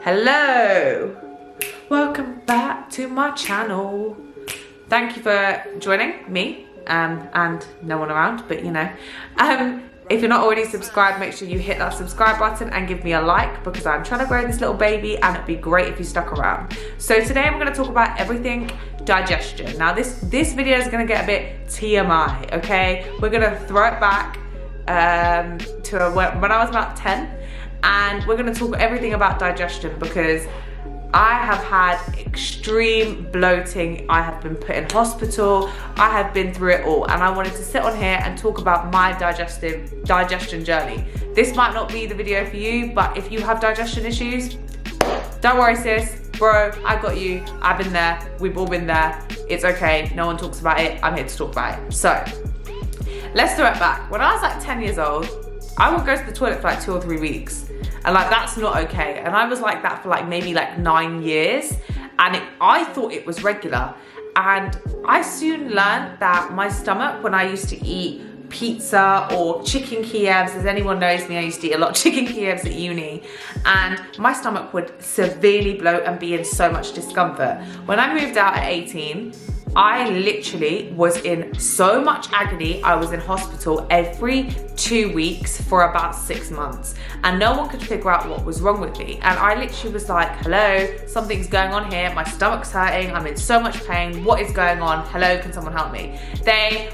Hello, welcome back to my channel. Thank you for joining me and no one around, but you know. If you're not already subscribed, make sure you hit that subscribe button and give me a like, because I'm trying to grow this little baby and it'd be great if you stuck around. So today we're going to talk about everything digestion. Now this video is going to get a bit TMI, okay? We're going to throw it back to when I was about 10, and we're going to talk everything about digestion, because I have had extreme bloating, I have been put in hospital, I have been through it all, and I wanted to sit on here and talk about my digestion journey. This might not be the video for you, but if you have digestion issues, don't worry sis, bro, I got you, I've been there, we've all been there, it's okay, no one talks about it, I'm here to talk about it. So, let's throw it back. When I was like 10 years old, I would go to the toilet for like 2 or 3 weeks. And like, that's not okay. And I was like that for like maybe like 9 years. And I thought it was regular. And I soon learned that my stomach, when I used to eat pizza or chicken keeves, as anyone knows me, I used to eat a lot of chicken keeves at uni, and my stomach would severely bloat and be in so much discomfort. When I moved out at 18, I literally was in so much agony. I was in hospital every 2 weeks for about 6 months, and no one could figure out what was wrong with me. And I literally was like, hello, something's going on here, my stomach's hurting, I'm in so much pain, what is going on? Hello, can someone help me?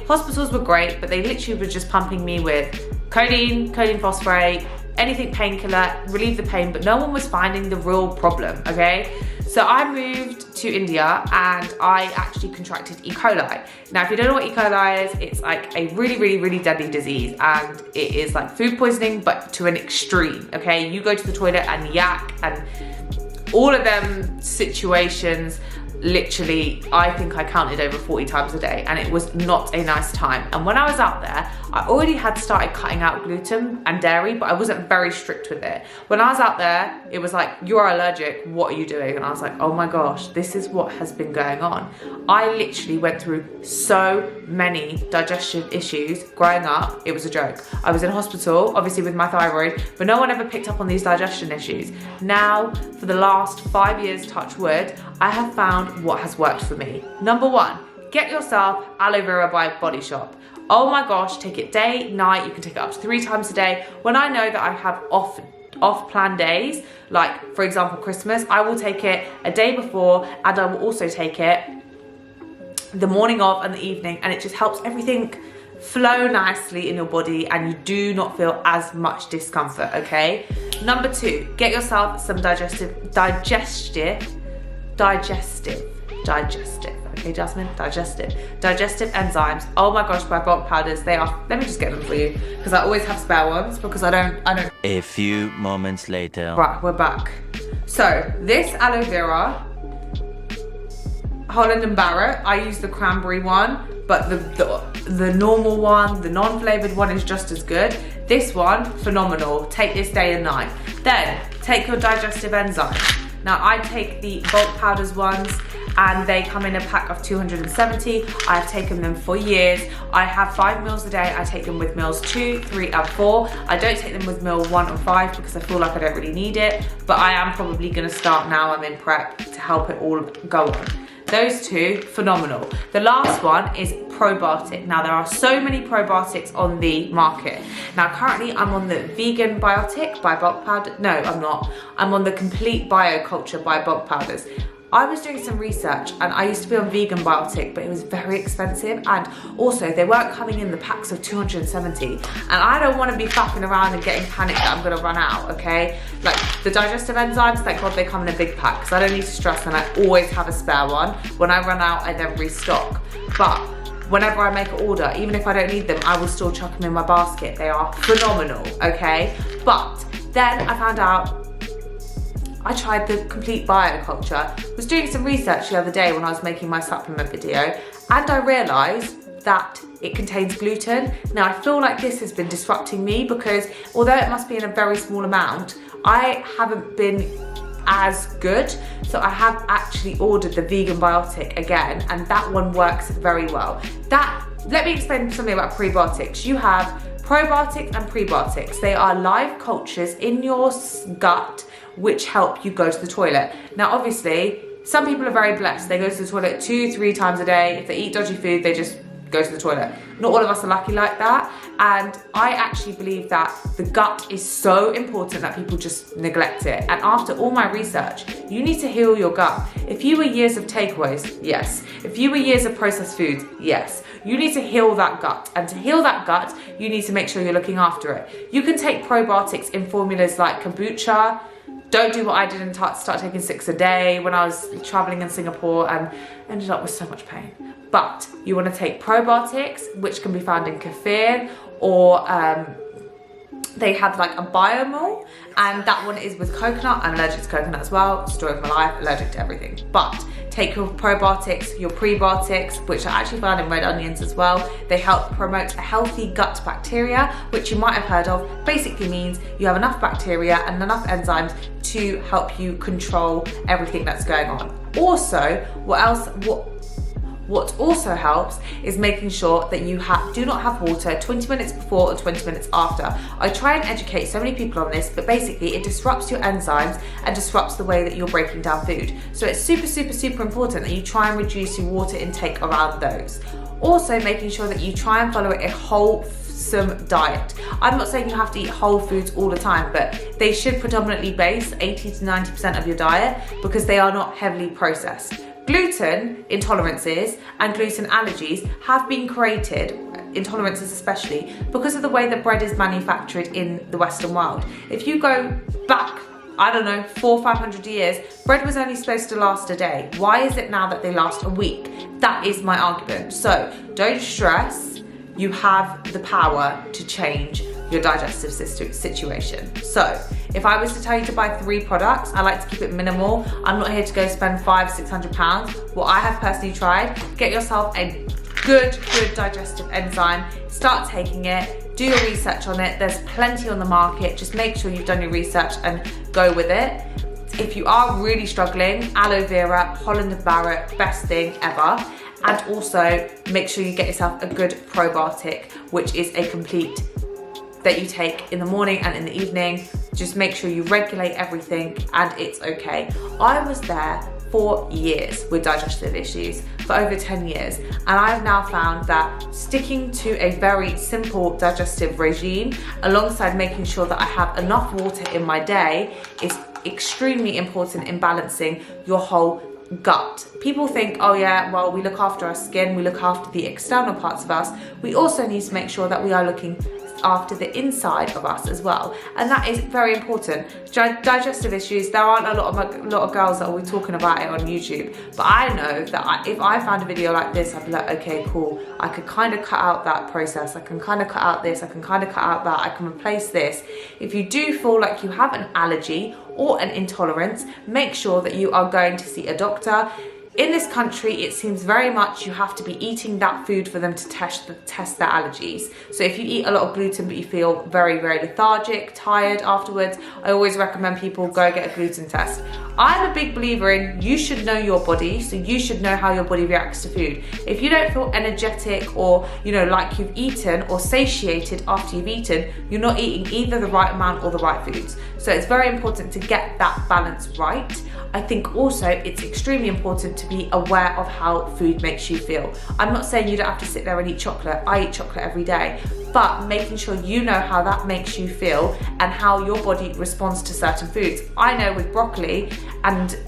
Hospitals were great, but they literally were just pumping me with codeine phosphorate, anything painkiller, relieve the pain, but no one was finding the real problem, okay? So I moved to India and I actually contracted E.coli. Now, if you don't know what E.coli is, it's like a really, really, really deadly disease, and it is like food poisoning, but to an extreme, okay? You go to the toilet and yak, and all of them situations, literally, I think I counted over 40 times a day, and it was not a nice time. And when I was out there, I already had started cutting out gluten and dairy, but I wasn't very strict with it. When I was out there, it was like, you're allergic, what are you doing? And I was like, oh my gosh, this is what has been going on. I literally went through so many digestion issues growing up, it was a joke. I was in hospital, obviously with my thyroid, but no one ever picked up on these digestion issues. Now, for the last 5 years, touch wood, I have found what has worked for me. Number 1, get yourself aloe vera by Body Shop. Oh my gosh, take it day, night, you can take it up to 3 times a day. When I know that I have off-plan days, like for example Christmas, I will take it a day before, and I will also take it the morning of and the evening, and it just helps everything flow nicely in your body and you do not feel as much discomfort, okay? Number 2, get yourself some digestive, okay Jasmine, digestive enzymes. Oh my gosh, by bulk powders, they are, let me just get them for you, because I always have spare ones, because I don't. A few moments later. Right, we're back. So this aloe vera, Holland and Barrett, I use the cranberry one, but the normal one, the non-flavored one, is just as good. This one, phenomenal. Take this day and night. Then take your digestive enzymes. Now I take the bulk powders ones, and they come in a pack of 270. I have taken them for years. I have 5 meals a day. I take them with meals 2, 3, and 4. I don't take them with meal 1 and 5 because I feel like I don't really need it, but I am probably gonna start now. I'm in prep to help it all go on. Those 2, phenomenal. The last one is probiotic. Now there are so many probiotics on the market. Now currently I'm on the vegan biotic by bulk powder. No, I'm not. I'm on the complete bioculture by bulk powders. I was doing some research, and I used to be on vegan biotic, but it was very expensive, and also they weren't coming in the packs of 270, and I don't want to be faffing around and getting panicked that I'm going to run out, okay? Like the digestive enzymes, thank God they come in a big pack, because I don't need to stress, and I always have a spare one. When I run out, I then restock. But whenever I make an order, even if I don't need them, I will still chuck them in my basket. They are phenomenal, okay? But then I found out, I tried the complete bioculture, was doing some research the other day when I was making my supplement video, and I realised that it contains gluten. Now I feel like this has been disrupting me, because although it must be in a very small amount, I haven't been as good. So I have actually ordered the vegan biotic again, and that one works very well. That let me explain something about prebiotics. You have probiotics and prebiotics. They are live cultures in your gut which help you go to the toilet. Now, obviously, some people are very blessed. They go to the toilet 2-3 times a day. If they eat dodgy food, they just go to the toilet. Not all of us are lucky like that. And I actually believe that the gut is so important that people just neglect it. And after all my research, you need to heal your gut. If you were years of takeaways, yes. If you were years of processed foods, yes. You need to heal that gut. And to heal that gut, you need to make sure you're looking after it. You can take probiotics in formulas like kombucha. Don't do what I did and start taking 6 a day when I was traveling in Singapore and ended up with so much pain. But you want to take probiotics, which can be found in kefir, or they have like a biomol, and that one is with coconut. I'm allergic to coconut as well. Story of my life, allergic to everything. But take your probiotics, your prebiotics, which are actually found in red onions as well. They help promote a healthy gut bacteria, which you might have heard of. Basically means you have enough bacteria and enough enzymes to help you control everything that's going on. Also, what also helps is making sure that you do not have water 20 minutes before or 20 minutes after. I try and educate so many people on this, but basically it disrupts your enzymes and disrupts the way that you're breaking down food. So it's super, super, super important that you try and reduce your water intake around those. Also making sure that you try and follow a wholesome diet. I'm not saying you have to eat whole foods all the time, but they should predominantly base 80 to 90% of your diet because they are not heavily processed. Gluten intolerances and gluten allergies have been created, intolerances especially, because of the way that bread is manufactured in the Western world. If you go back, I don't know, 400-500 years, bread was only supposed to last a day. Why is it now that they last a week? That is my argument. So don't stress, you have the power to change your digestive situation. So if I was to tell you to buy 3 products, I like to keep it minimal. I'm not here to go spend £500-600. What I have personally tried, get yourself a good digestive enzyme, start taking it, do your research on it. There's plenty on the market. Just make sure you've done your research and go with it. If you are really struggling, aloe vera, Holland and Barrett, best thing ever. And also make sure you get yourself a good probiotic, which is a complete that you take in the morning and in the evening. Just make sure you regulate everything and it's okay. I was there for years with digestive issues, for over 10 years. And I've now found that sticking to a very simple digestive regime alongside making sure that I have enough water in my day is extremely important in balancing your whole gut. People think, oh yeah, well, we look after our skin, we look after the external parts of us. We also need to make sure that we are looking after the inside of us as well, and that is very important. Digestive issues, there aren't a lot of girls that will be talking about it on YouTube, but I know that if I found a video like this, I'd be like, okay, cool, I could kind of cut out that process, I can kind of cut out this, I can kind of cut out that, I can replace this. If you do feel like you have an allergy or an intolerance, make sure that you are going to see a doctor. In this country, it seems very much you have to be eating that food for them to test their allergies. So if you eat a lot of gluten but you feel very, very lethargic, tired afterwards, I always recommend people go get a gluten test. I'm a big believer in you should know your body, so you should know how your body reacts to food. If you don't feel energetic or, you know, like you've eaten or satiated after you've eaten, you're not eating either the right amount or the right foods. So it's very important to get that balance right. I think also it's extremely important to be aware of how food makes you feel. I'm not saying you don't have to sit there and eat chocolate. I eat chocolate every day, but making sure you know how that makes you feel and how your body responds to certain foods. I know with broccoli, and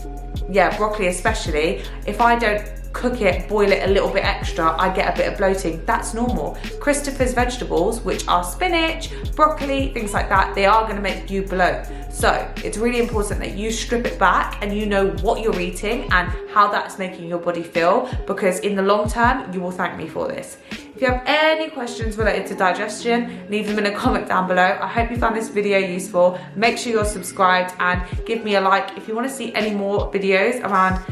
yeah, broccoli especially, if I don't cook it, boil it a little bit extra, I get a bit of bloating. That's normal. Christopher's vegetables, which are spinach, broccoli, things like that, they are going to make you bloat. So it's really important that you strip it back and you know what you're eating and how that's making your body feel, because in the long term, you will thank me for this. If you have any questions related to digestion, leave them in a comment down below. I hope you found this video useful. Make sure you're subscribed and give me a like. If you want to see any more videos around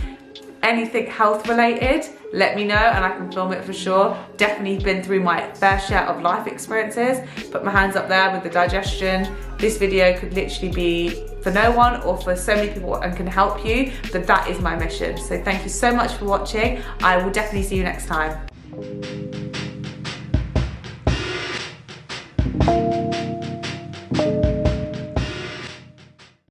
anything health related, let me know and I can film it for sure. Definitely been through my fair share of life experiences. Put my hands up there with the digestion. This video could literally be for no one or for so many people and can help you, but that is my mission. So thank you so much for watching. I will definitely see you next time.